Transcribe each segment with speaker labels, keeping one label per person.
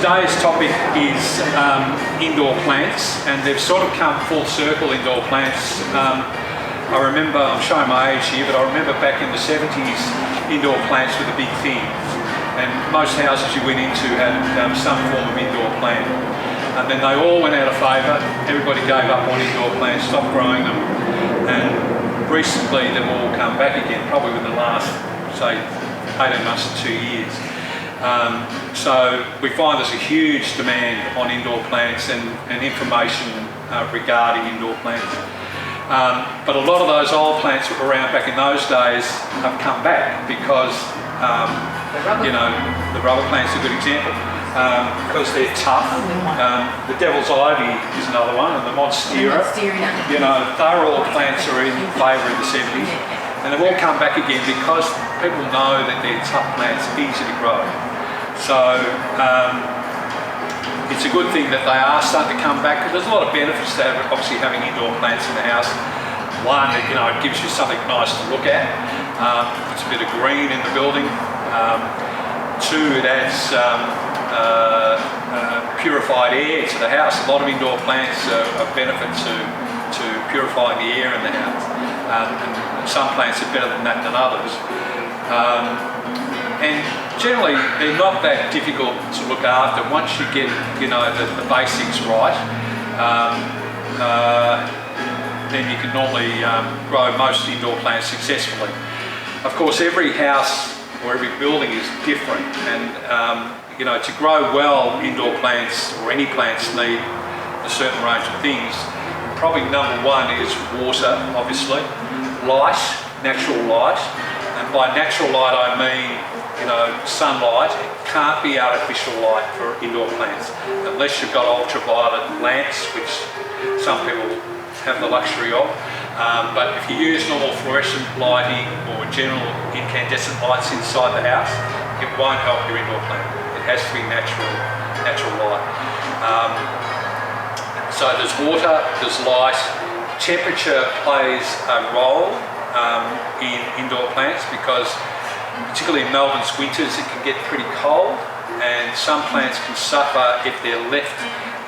Speaker 1: today's topic is indoor plants, and they've sort of come full circle, indoor plants. I remember, I'm showing my age here, but I remember back in the 70s, indoor plants were the big thing. And most houses you went into had some form of indoor plant. And then they all went out of favour, everybody gave up on indoor plants, stopped growing them. And recently they've all come back again, probably within the last, say, 18 months to 2 years. So we find there's a huge demand on indoor plants and information regarding indoor plants. But a lot of those old plants that were around back in those days have come back because, you know, the rubber plant's a good example. Because they're tough. The devil's ivy is another one, and the Monstera. You know, they're all plants that are in favour in the 70s. And they've all come back again because people know that they're tough plants, easy to grow. So it's a good thing that they are starting to come back. There's a lot of benefits to obviously having indoor plants in the house. One, it gives you something nice to look at. It's a bit of green in the building. Two, it adds purified air to the house. A lot of indoor plants are a benefit to purifying the air in the house. And some plants are better than that than others. And generally, they're not that difficult to look after once you get, the basics right. Then you can normally grow most indoor plants successfully. Of course, every house or every building is different, and to grow well, indoor plants or any plants need a certain range of things. Probably number one is water, obviously, light, natural light, and by natural light I mean sunlight. It can't be artificial light for indoor plants unless you've got ultraviolet lamps, which some people have the luxury of. But if you use normal fluorescent lighting or general incandescent lights inside the house, it won't help your indoor plant. It has to be natural light. So there's water, there's light. Temperature plays a role in indoor plants because particularly in Melbourne's winters it can get pretty cold, and some plants can suffer if they're left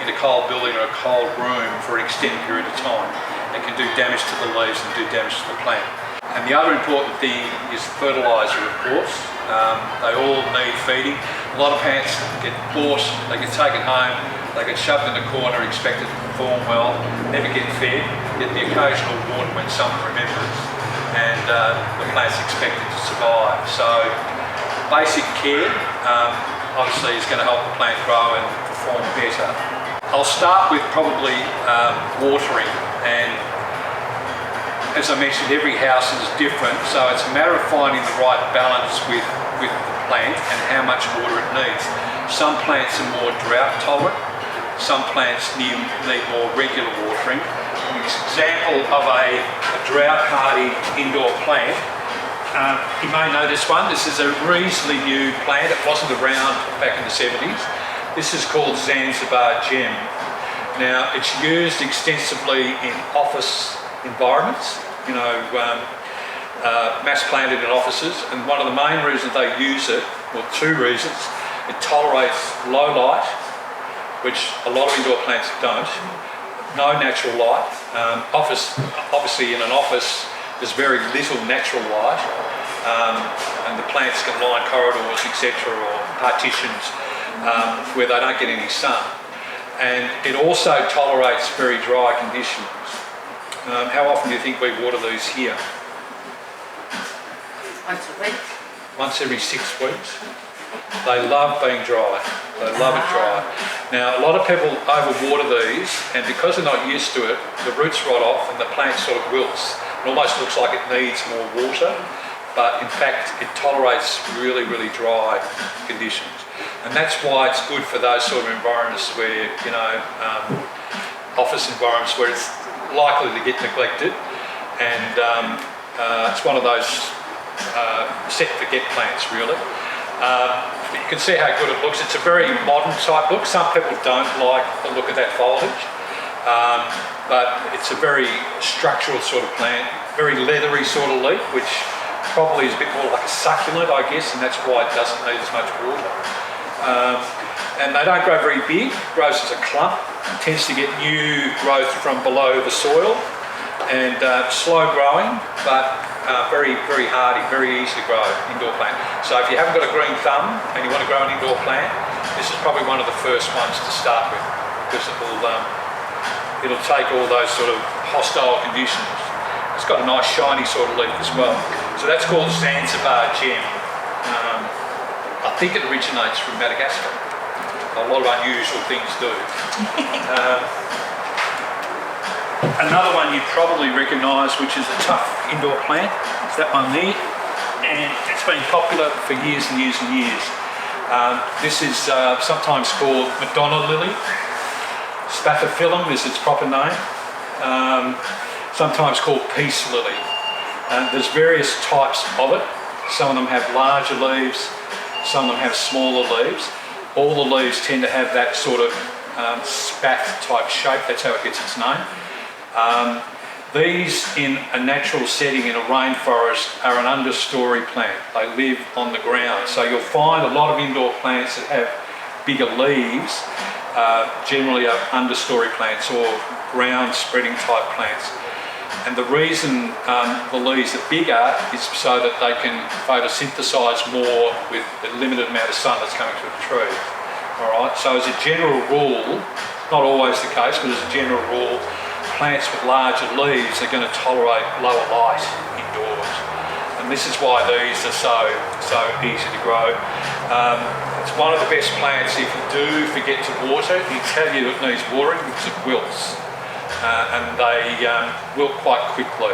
Speaker 1: in a cold building or a cold room for an extended period of time. It can do damage to the leaves and do damage to the plant. And the other important thing is fertiliser, of course. They all need feeding. A lot of plants get bought, they get taken home, they get shoved in the corner, expected to perform well, never get fed, get the occasional water when someone remembers, and the plant's expected to survive. So basic care obviously is going to help the plant grow and perform better. I'll start with probably watering, and as I mentioned, every house is different, so it's a matter of finding the right balance with the plant and how much water it needs. Some plants are more drought tolerant, some plants need more regular watering. An example of a drought hardy indoor plant, you may know this one. This is a reasonably new plant. It wasn't around back in the 70s. This is called Zanzibar Gem. Now, it's used extensively in office environments, mass planted in offices, and one of the main reasons they use it, well, two reasons: it tolerates low light, which a lot of indoor plants don't, no natural light. Obviously in an office there's very little natural light, and the plants can line corridors, etc., or partitions where they don't get any sun. And it also tolerates very dry conditions. How often do you think we water these here?
Speaker 2: Once a week.
Speaker 1: Once every 6 weeks. They love being dry. They love it dry. Now, a lot of people overwater these, and because they're not used to it, the roots rot off and the plant sort of wilts. It almost looks like it needs more water, but in fact it tolerates really, really dry conditions. And that's why it's good for those sort of environments where, office environments where it's likely to get neglected, and it's one of those set and forget plants, really. You can see how good it looks. It's a very modern type look. Some people don't like the look of that foliage, but it's a very structural sort of plant, very leathery sort of leaf, which probably is a bit more like a succulent, I guess, and that's why it doesn't need as much water. And they don't grow very big, it grows as a clump. It tends to get new growth from below the soil, and slow growing, but very, very hardy, very easy to grow indoor plant. So if you haven't got a green thumb and you want to grow an indoor plant, this is probably one of the first ones to start with, because it'll take all those sort of hostile conditions. It's got a nice shiny sort of leaf as well. So that's called Zanzibar Gem. I think it originates from Madagascar. A lot of unusual things do. Another one you probably recognise, which is a tough indoor plant, is that one there, and it's been popular for years and years and years. This is sometimes called Madonna lily. Spathiphyllum is its proper name. Sometimes called peace lily. There's various types of it. Some of them have larger leaves, some of them have smaller leaves. All the leaves tend to have that sort of spath type shape, that's how it gets its name. These in a natural setting in a rainforest are an understory plant. They live on the ground. So you'll find a lot of indoor plants that have bigger leaves, generally are understory plants or ground spreading type plants. And the reason the leaves are bigger is so that they can photosynthesize more with the limited amount of sun that's coming to the tree. All right. So as a general rule, not always the case, but as a general rule, plants with larger leaves are going to tolerate lower light indoors. And this is why these are so easy to grow. It's one of the best plants if you do forget to water. You tell you it needs watering because it wilts. And they wilt quite quickly.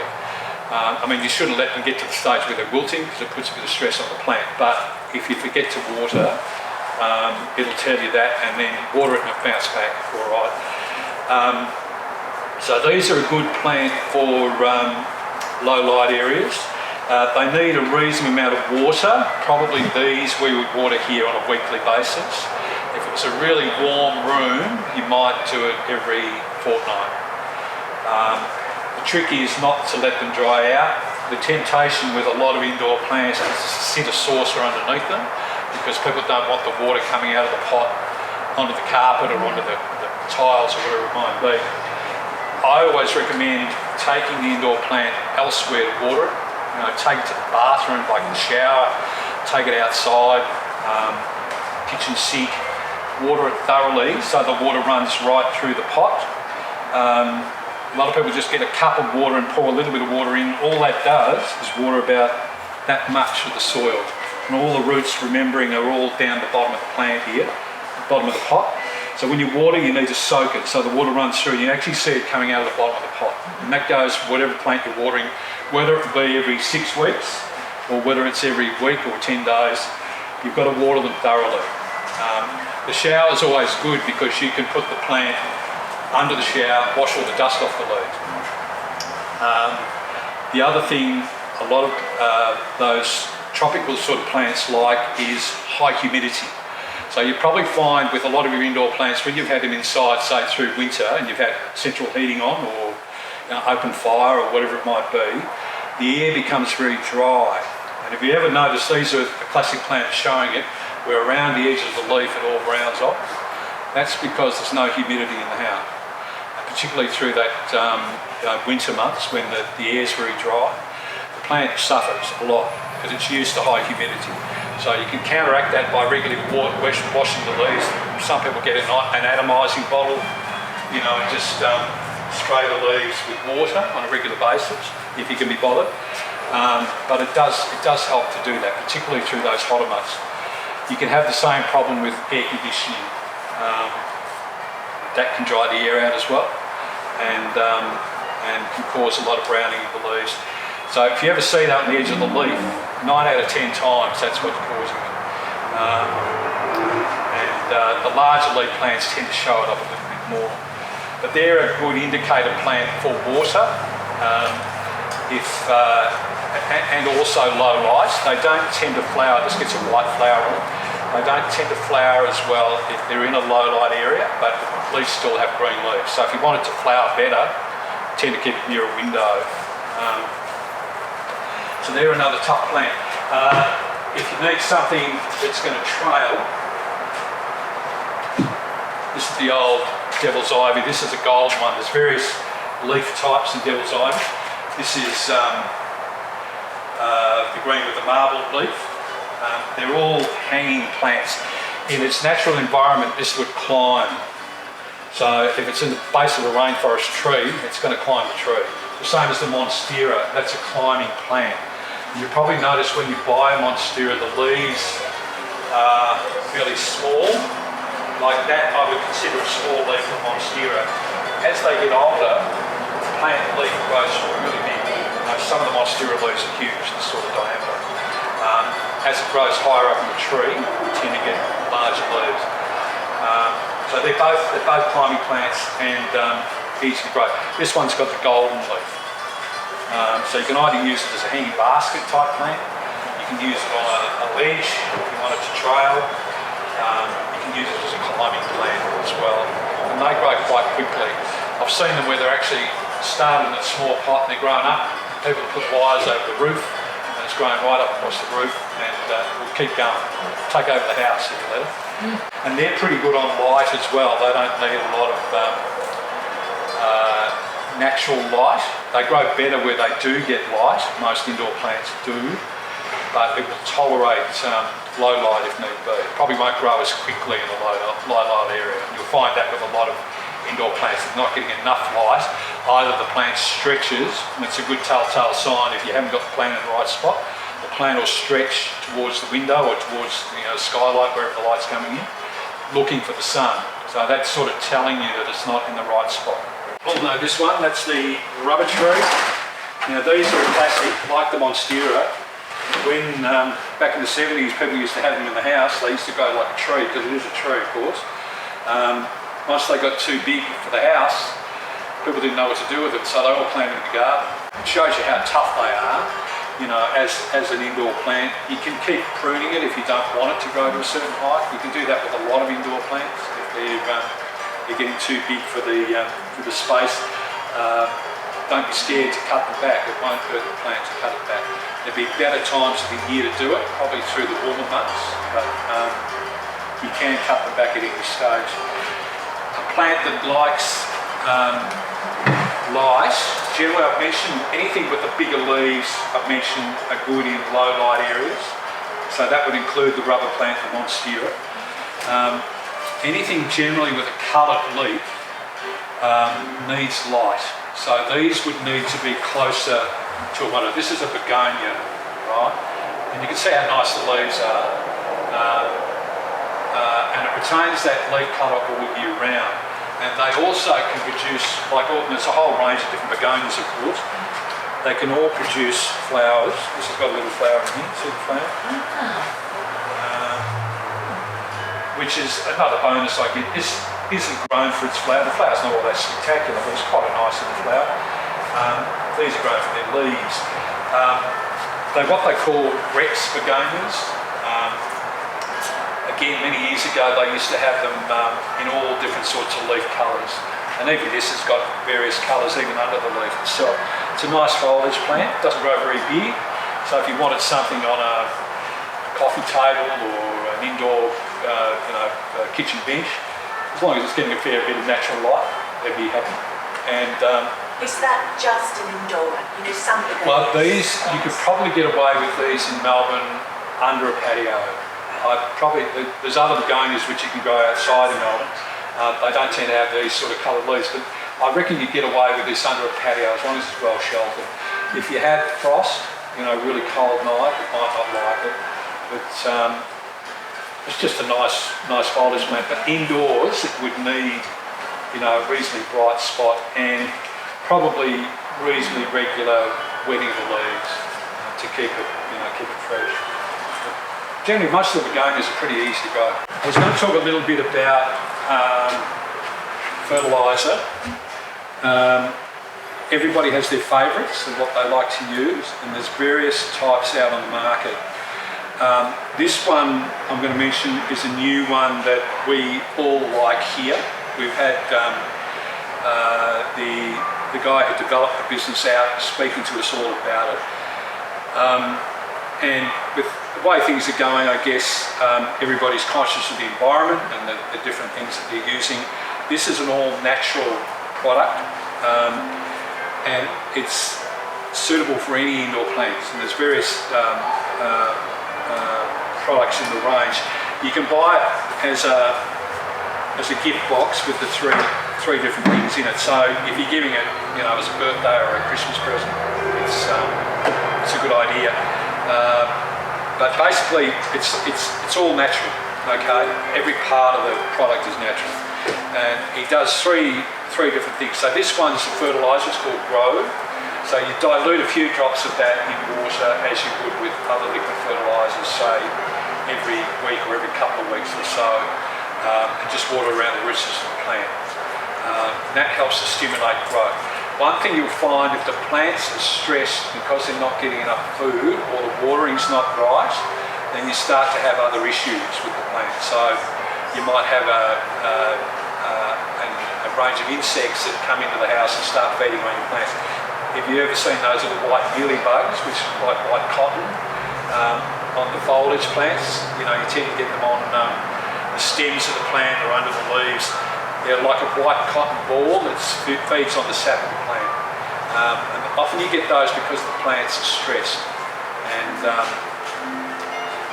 Speaker 1: I mean, you shouldn't let them get to the stage where they're wilting because it puts a bit of stress on the plant. But if you forget to water, it'll tell you that, and then water it and it'll bounce back. All right. So these are a good plant for low light areas. They need a reasonable amount of water. Probably these we would water here on a weekly basis. If it was a really warm room, you might do it every fortnight. The trick is not to let them dry out. The temptation with a lot of indoor plants is to sit a saucer underneath them, because people don't want the water coming out of the pot onto the carpet or onto the tiles or whatever it might be. I always recommend taking the indoor plant elsewhere to water it. You know, take it to the bathroom, like the shower, take it outside, kitchen sink, water it thoroughly so the water runs right through the pot. A lot of people just get a cup of water and pour a little bit of water in. All that does is water about that much of the soil. And all the roots, remembering, are all down the bottom of the plant here, the bottom of the pot. So when you water, you need to soak it so the water runs through. You actually see it coming out of the bottom of the pot. And that goes for whatever plant you're watering, whether it be every 6 weeks or whether it's every week or 10 days, you've got to water them thoroughly. The shower is always good because you can put the plant under the shower, wash all the dust off the leaves. The other thing a lot of those tropical sort of plants like is high humidity. So you probably find with a lot of your indoor plants, when you've had them inside, say through winter, and you've had central heating on or open fire or whatever it might be, the air becomes very dry. And if you ever notice, these are the classic plants showing it, where around the edges of the leaf it all browns off. That's because there's no humidity in the house. Particularly through that winter months when the air's very dry, the plant suffers a lot because it's used to high humidity. So you can counteract that by regularly washing the leaves. Some people get an atomising bottle, you know, and just spray the leaves with water on a regular basis if you can be bothered. But it does help to do that, particularly through those hotter months. You can have the same problem with air conditioning. That can dry the air out as well, and can cause a lot of browning of the leaves. So if you ever see that on the edge of the leaf, 9 out of 10 times that's what's causing it. The larger leaf plants tend to show it up a little bit more. But they're a good indicator plant for water, and also low light. They don't tend to flower, this gets a white flower on it. They don't tend to flower as well if they're in a low light area, but at least still have green leaves. So if you want it to flower better, tend to keep it near a window. So they're another tough plant. If you need something that's going to trail, This is the old devil's ivy. This is a golden one. There's various leaf types in devil's ivy. This is the green with the marbled leaf. They're all hanging plants. In its natural environment, this would climb. So if it's in the base of a rainforest tree, it's going to climb the tree. The same as the Monstera, that's a climbing plant. You probably notice when you buy a Monstera, the leaves are fairly small. Like that, I would consider a small leaf of Monstera. As they get older, the plant leaf grows really big. Some of the Monstera leaves are huge, this sort of diameter. As it grows higher up in the tree, you tend to get larger leaves. So they're both climbing plants and easy to grow. This one's got the golden leaf. So you can either use it as a hanging basket type plant, you can use it on a ledge if you want it to trail, you can use it as a climbing plant as well. And they grow quite quickly. I've seen them where they're actually started in a small pot and they're growing up. People put wires over the roof and it's growing right up across the roof and will keep going. Take over the house if you let it. And they're pretty good on light as well. They don't need a lot of natural light. They grow better where they do get light. Most indoor plants do, but it will tolerate low light if need be. It probably won't grow as quickly in a low light area. And you'll find that with a lot of indoor plants. They're not getting enough light. Either the plant stretches, and it's a good telltale sign if you haven't got the plant in the right spot. The plant will stretch towards the window or towards the skylight, wherever the light's coming in, looking for the sun. So that's sort of telling you that it's not in the right spot. Oh no, this one, that's the rubber tree. Now these are a classic, like the Monstera. When back in the 70s people used to have them in the house, they used to grow like a tree, because it is a tree of course. Once they got too big for the house, people didn't know what to do with them, so they all planted in the garden. It shows you how tough they are. As an indoor plant, you can keep pruning it if you don't want it to grow to a certain height. You can do that with a lot of indoor plants if they're getting too big for the space. Don't be scared to cut them back. It won't hurt the plant to cut it back. There'll be better times of the year to do it, probably through the warmer months, but you can cut them back at any stage. A plant that likes light, generally I've mentioned anything with the bigger leaves, I've mentioned are good in low light areas. So that would include the rubber plant, the Monstera. Anything generally with a coloured leaf needs light. So these would need to be closer to a window. This is a begonia, right? And you can see how nice the leaves are. And it retains that leaf colour all year round. And they also can produce, there's a whole range of different begonias of course. They can all produce flowers. This has got a little flower in here, see the flower? Which is another bonus I get. This isn't grown for its flower. The flower's not all that spectacular, but it's quite a nice little flower. These are grown for their leaves. They're what they call Rex begonias. Again, many years ago they used to have them in all different sorts of leaf colours, and even this has got various colours even under the leaf itself. It's a nice foliage plant, it doesn't grow very big, so if you wanted something on a coffee table or an indoor kitchen bench, as long as it's getting a fair bit of natural light, they'd be happy. And
Speaker 2: is that just an indoor? Some begonias?
Speaker 1: Well, these, you could probably get away with these in Melbourne under a patio. There's other begonias which you can grow outside in Melbourne. They don't tend to have these sort of coloured leaves, but I reckon you'd get away with this under a patio as long as it's well sheltered. If you had frost, really cold night, you might not like it, but it's just a nice foliage plant. But indoors, it would need, a reasonably bright spot and probably reasonably regular wetting of the leaves to keep it fresh. Generally, most of the begonias are pretty easy to grow. I was going to talk a little bit about fertiliser. Everybody has their favourites and what they like to use, and there's various types out on the market. This one I'm going to mention is a new one that we all like here. We've had the guy who developed the business out speaking to us all about it. And with the the way things are going, I guess everybody's conscious of the environment and the different things that they're using. This is an all-natural product, and it's suitable for any indoor plants. And there's various products in the range. You can buy it as a gift box with the three different things in it. So if you're giving it, as a birthday or a Christmas present, it's a good idea. But basically, it's all natural. Okay, every part of the product is natural, and he does three different things. So this one's a fertiliser. It's called Grow. So you dilute a few drops of that in water as you would with other liquid fertilisers, say every week or every couple of weeks or so, and just water around the roots of the plant. And that helps to stimulate growth. One thing you'll find, if the plants are stressed because they're not getting enough food or the watering's not right, then you start to have other issues with the plant. So you might have a range of insects that come into the house and start feeding on your plants. Have you ever seen those little white mealybugs, which is like white cotton, on the foliage plants? You tend to get them on the stems of the plant or under the leaves. They're like a white cotton ball that feeds on the sap of the plant. And often you get those because the plants are stressed. And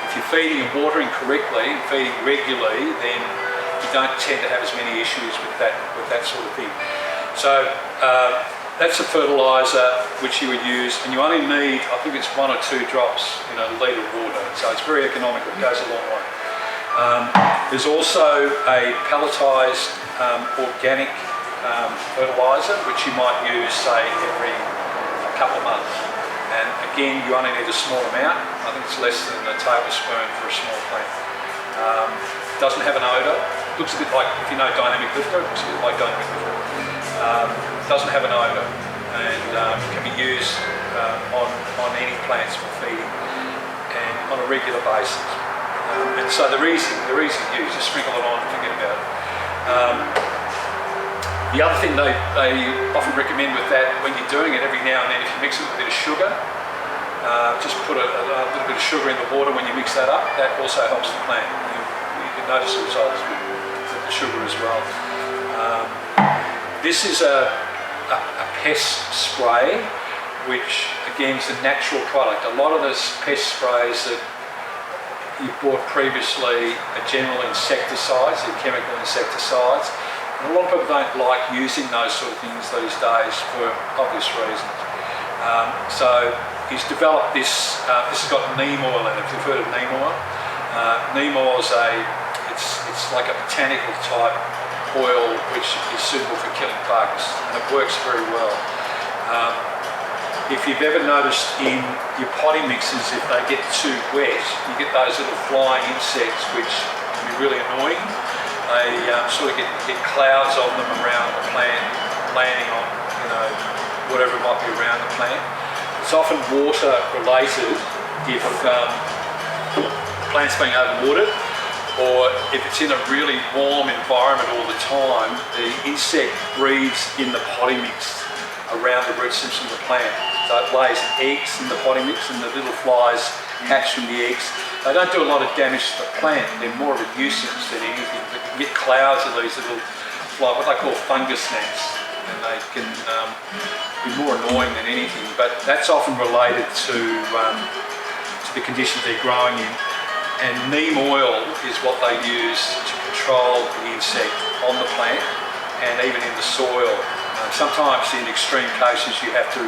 Speaker 1: if you're feeding and watering correctly and feeding regularly, then you don't tend to have as many issues with that sort of thing. So that's a fertiliser which you would use, and you only need, I think it's 1 or 2 drops in a litre of water. So it's very economical, it goes a long way. There's also a pelletised organic fertiliser, which you might use, say, every couple of months. And again, you only need a small amount. I think it's less than a tablespoon for a small plant. Doesn't have an odour. Looks a bit like, if you know dynamic lifter, it looks a bit like dynamic lifter. Doesn't have an odour, and can be used on any plants for feeding and on a regular basis. And so they're easy to use. Just sprinkle it on and forget about it. The other thing they often recommend with that, when you're doing it, every now and then, if you mix it with a bit of sugar, just put a little bit of sugar in the water when you mix that up. That also helps the plant. You can notice the results with the sugar as well. This is a pest spray, which again is a natural product. A lot of those pest sprays that you bought previously are general insecticides, they're chemical insecticides. And a lot of people don't like using those sort of things these days for obvious reasons. So he's developed this. This has got neem oil in it. If you've heard of neem oil, neem oil is it's like a botanical type oil which is suitable for killing bugs, and it works very well. If you've ever noticed in your potting mixes, if they get too wet, you get those little flying insects which can be really annoying. They sort of get clouds of them around the plant, landing on whatever might be around the plant. It's often water related if the plant's being overwatered, or if it's in a really warm environment all the time, the insect breeds in the potting mix around the root systems of the plant. So it lays eggs in the potting mix, and the little flies hatch from the eggs. They don't do a lot of damage to the plant. They're more of a nuisance than anything. But you can get clouds of these little flies, what they call fungus gnats, and they can be more annoying than anything. But that's often related to the conditions they're growing in. And neem oil is what they use to control the insect on the plant and even in the soil. Sometimes in extreme cases you have to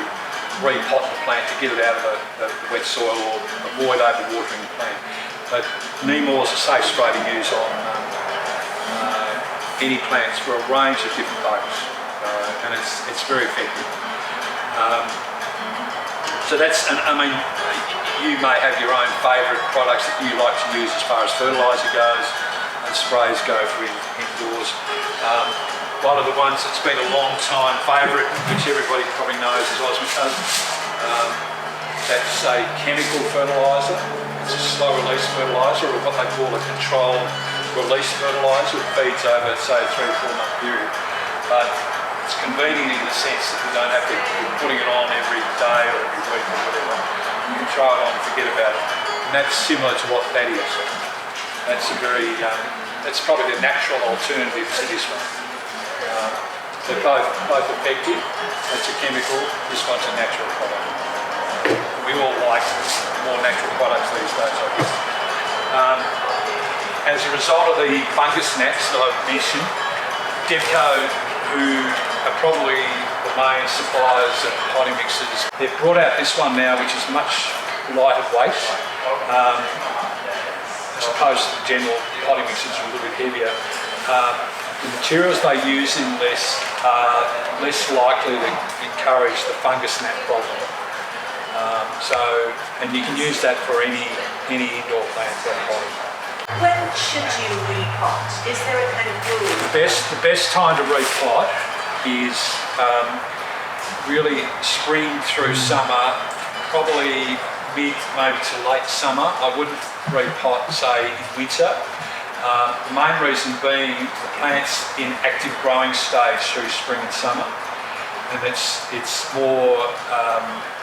Speaker 1: repot the plant to get it out of the wet soil or avoid overwatering the plant. But neem oil is a safe spray to use on any plants for a range of different bugs, and it's very effective. So that's, and I mean, you may have your own favourite products that you like to use as far as fertiliser goes, and sprays go for indoors. One of the ones that's been a long time favourite, which everybody probably knows, is osmocote. That's a chemical fertiliser. It's a slow release fertiliser, or what they call a controlled release fertiliser. It feeds over, say, a 3 or 4 month period. But it's convenient in the sense that we don't have to be putting it on every day or every week or whatever. You can throw it on and forget about it. and that's similar to what that is. That's a very, that's probably the natural alternative to this one. They're both effective. That's a chemical. This one's a natural product. We all like more natural products these days, I guess. As a result of the fungus gnats that I've mentioned, Devco, who are probably the main suppliers of potting mixes, they've brought out this one now, which is much lighter weight, as opposed to the general potting mixes are a little bit heavier. The materials they use in this are less likely to encourage the fungus gnat problem. And you can use that for any indoor plant for potting.
Speaker 2: When should you repot? Is there a kind of rule?
Speaker 1: The best time to repot is really spring through summer, probably mid maybe to late summer. I wouldn't repot say in winter. The main reason being the plant's in active growing stage through spring and summer, and it's more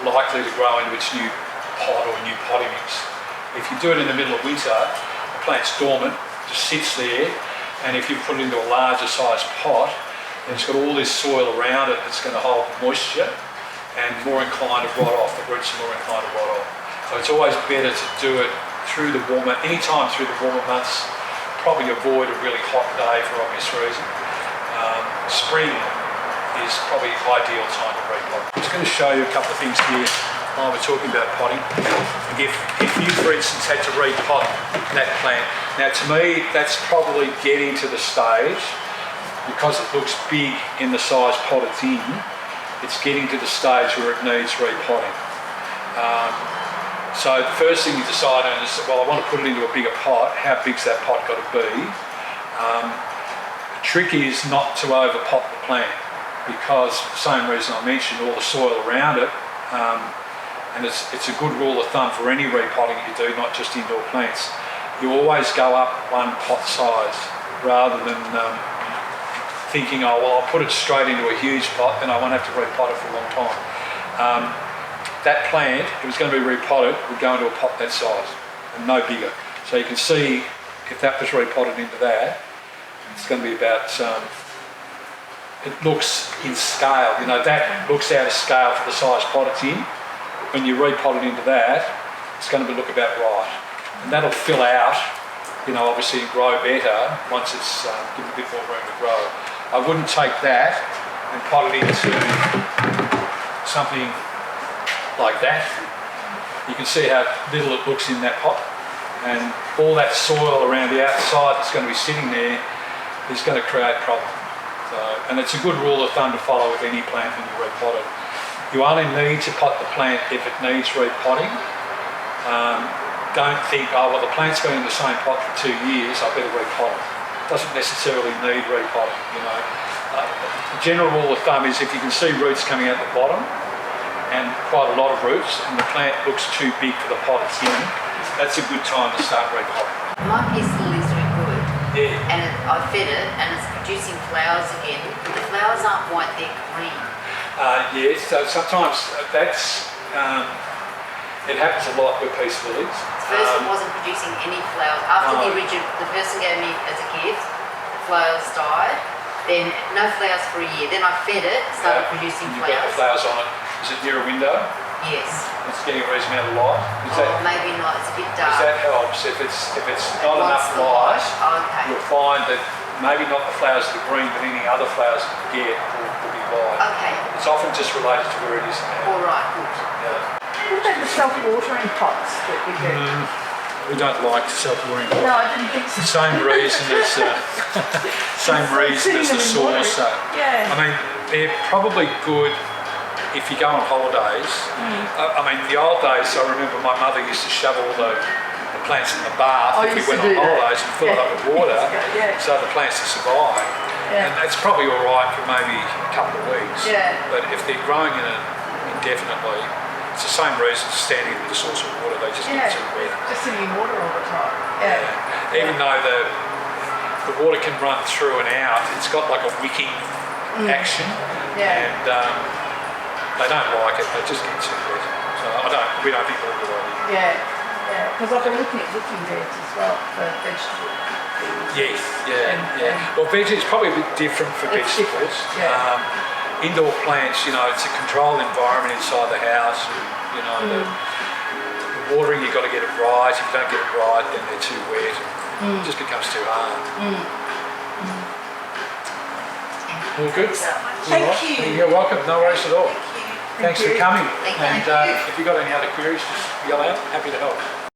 Speaker 1: likely to grow into its new pot or new potting mix. If you do it in the middle of winter, the plant's dormant, just sits there, and if you put it into a larger size pot, then it's got all this soil around it that's going to hold moisture and more inclined to rot off. The roots are more inclined to rot off. So it's always better to do it through the warmer, anytime through the warmer months. Probably avoid a really hot day for obvious reason. Spring is probably the ideal time to repot. I'm just going to show you a couple of things here while we're talking about potting. If you, for instance, had to repot that plant, now to me that's probably getting to the stage, because it looks big in the size pot it's in, it's getting to the stage where it needs repotting. So the first thing you decide on is, well, I want to put it into a bigger pot. How big's that pot got to be? The trick is not to overpot the plant, because for the same reason I mentioned, all the soil around it, and it's a good rule of thumb for any repotting you do, not just indoor plants. You always go up one pot size rather than thinking, oh, well, I'll put it straight into a huge pot and I won't have to repot it for a long time. That plant, if it was going to be repotted, would go into a pot that size and no bigger. So you can see if that was repotted into that, it's going to be about, it looks in scale, that looks out of scale for the size pot it's in. When you repot it into that, it's going to look about right. And that'll fill out, obviously grow better once it's given a bit more room to grow. I wouldn't take that and pot it into something like that. You can see how little it looks in that pot, and all that soil around the outside that's going to be sitting there is going to create problems. And it's a good rule of thumb to follow with any plant when you repot it. You only need to pot the plant if it needs repotting. Don't think, oh well, the plant's been in the same pot for 2 years, I better repot it. Doesn't necessarily need repotting. The general rule of thumb is if you can see roots coming out the bottom, and quite a lot of roots, and the plant looks too big for the pot it's in, that's a good time to start repotting.
Speaker 3: My piece of lilies are good,
Speaker 1: Yeah.
Speaker 3: and I fed it, and it's producing flowers again. But the flowers aren't white; they're green.
Speaker 1: Yes, so sometimes that's, it happens a lot with peace lilies.
Speaker 3: First, it wasn't producing any flowers. After the person gave me as a gift, the flowers died. Then no flowers for a year. Then I fed it, started producing
Speaker 1: You've got the
Speaker 3: flowers.
Speaker 1: flowers on it. Is it near a window?
Speaker 3: Yes.
Speaker 1: It's getting a reasonable amount of light.
Speaker 3: Maybe not. It's a bit
Speaker 1: Because
Speaker 3: dark.
Speaker 1: that helps. If it's not enough light,
Speaker 3: Okay.
Speaker 1: you'll find that maybe not the flowers that are green, but any other flowers that you get will be white.
Speaker 3: Okay.
Speaker 1: It's often just related to where it is now.
Speaker 3: All right. Good.
Speaker 1: Yeah.
Speaker 4: What about the self-watering pots that we do?
Speaker 1: We don't like self-watering.
Speaker 4: No, I didn't think so.
Speaker 1: Same reason as the saucer.
Speaker 4: Yeah.
Speaker 1: I mean, they're probably good if you go on holidays. I mean, the old days, I remember my mother used to shovel the plants in the bath if we went on holidays and fill it up with water, so the plants to survive. And that's probably all right for maybe a couple of weeks. But if they're growing in it indefinitely, it's the same reason as standing with a source of water, they just get too wet.
Speaker 4: Just sitting in water all the time.
Speaker 1: Even though the water can run through and out, it's got like a wicking action, and they don't like it, they just get too wet. So we don't think they're a good idea.
Speaker 4: Yeah, because I've been looking at looking beds as well for vegetable things.
Speaker 1: Yes, yeah,
Speaker 4: And-
Speaker 1: yeah.
Speaker 4: and-
Speaker 1: Well, veggies is probably a bit different for
Speaker 4: It's
Speaker 1: vegetables.
Speaker 4: different, yeah.
Speaker 1: Indoor plants, you know, it's a controlled environment inside the house. And, you know, the watering, you've got to get it right. If you don't get it right, then they're too wet. It just becomes too hard. All good?
Speaker 2: Thank
Speaker 1: All right.
Speaker 2: you.
Speaker 1: You're welcome. No worries at all.
Speaker 2: Thank you.
Speaker 1: Thanks for
Speaker 4: you.
Speaker 1: coming.
Speaker 3: Thank
Speaker 1: And
Speaker 3: you.
Speaker 1: if you've got any other queries, just yell out. Happy to help.